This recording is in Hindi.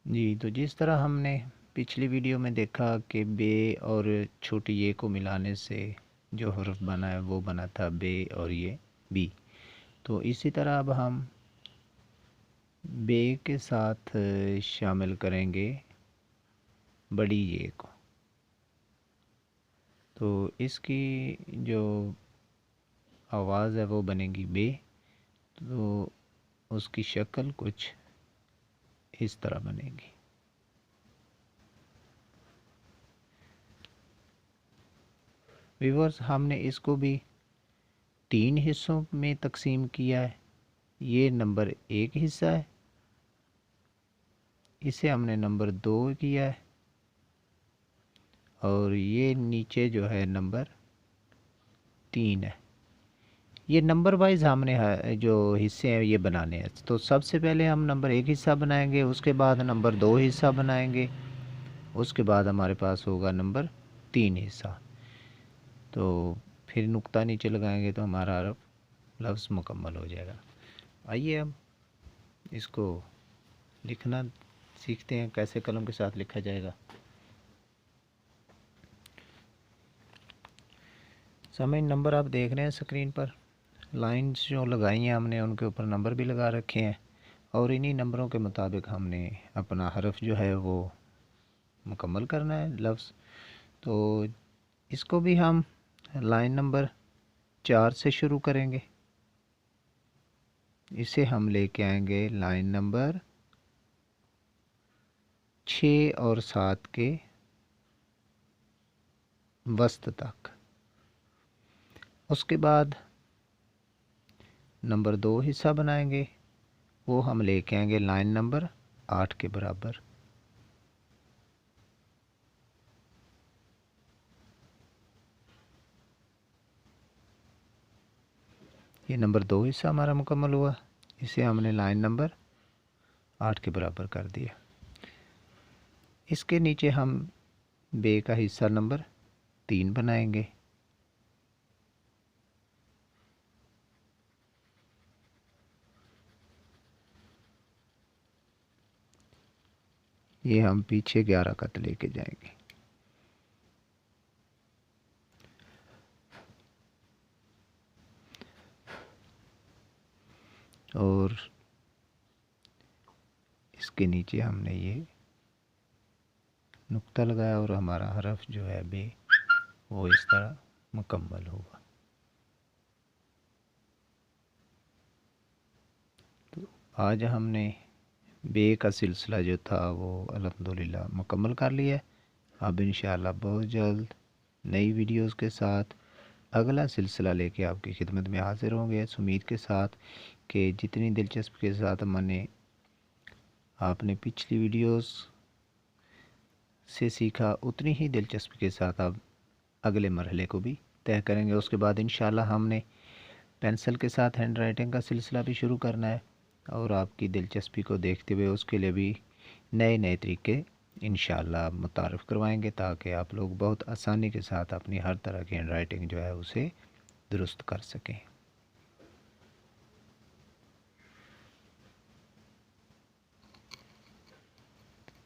जी, तो जिस तरह हमने पिछली वीडियो में देखा कि बे और छोटी ये को मिलाने से जो हर्फ बना है वो बना था बे और ये बी। तो इसी तरह अब हम बे के साथ शामिल करेंगे बड़ी ये को। तो इसकी जो आवाज़ है वो बनेगी बे। तो उसकी शक्ल कुछ इस तरह बनेगी। व्यूअर्स, हमने इसको भी 3 हिस्सों में तकसीम किया है। ये नंबर 1 हिस्सा है, इसे हमने नंबर 2 किया है, और ये नीचे जो है नंबर 3 है। ये नंबर वाइज हमने जो हिस्से हैं ये बनाने हैं। तो सबसे पहले हम नंबर 1 हिस्सा बनाएंगे, उसके बाद नंबर 2 हिस्सा बनाएंगे, उसके बाद हमारे पास होगा नंबर 3 हिस्सा। तो फिर नुक्ता नीचे लगाएंगे तो हमारा लफ्ज़ मुकम्मल हो जाएगा। आइए हम इसको लिखना सीखते हैं, कैसे कलम के साथ लिखा जाएगा। समय नंबर आप देख रहे हैं स्क्रीन पर, लाइंस जो लगाई हैं हमने उनके ऊपर नंबर भी लगा रखे हैं, और इन्हीं नंबरों के मुताबिक हमने अपना हरफ जो है वो मुकम्मल करना है लफ्ज़। तो इसको भी हम लाइन नंबर 4 से शुरू करेंगे, इसे हम लेके आएंगे लाइन नंबर 6 और 7 के वस्त तक। उसके बाद नंबर 2 हिस्सा बनाएंगे, वो हम लेके आएंगे लाइन नंबर 8 के बराबर। ये नंबर 2 हिस्सा हमारा मुकम्मल हुआ, इसे हमने लाइन नंबर 8 के बराबर कर दिया। इसके नीचे हम बे का हिस्सा नंबर 3 बनाएंगे। ये हम पीछे 11 कत लेके जाएंगे। और इसके नीचे हमने ये नुक्ता लगाया और हमारा हरफ जो है बे वो इस तरह मुकम्मल होगा। तो आज हमने बे का सिलसिला जो था वो अल्हम्दुलिल्लाह मुकम्मल कर लिया है। अब इंशाअल्लाह बहुत जल्द नई वीडियोस के साथ अगला सिलसिला लेके आपकी खिदमत में हाजिर होंगे, इस उम्मीद के साथ कि जितनी दिलचस्पी के साथ मैंने आपने पिछली वीडियोस से सीखा उतनी ही दिलचस्पी के साथ आप अगले मरहले को भी तय करेंगे। उसके बाद इंशाल्लाह हमने पेंसिल के साथ हैंड राइटिंग का सिलसिला भी शुरू करना है, और आपकी दिलचस्पी को देखते हुए उसके लिए भी नए नए तरीके इंशाल्लाह मुतारफ़ करवाएंगे, ताकि आप लोग बहुत आसानी के साथ अपनी हर तरह की हैंड राइटिंग जो है उसे दुरुस्त कर सकें।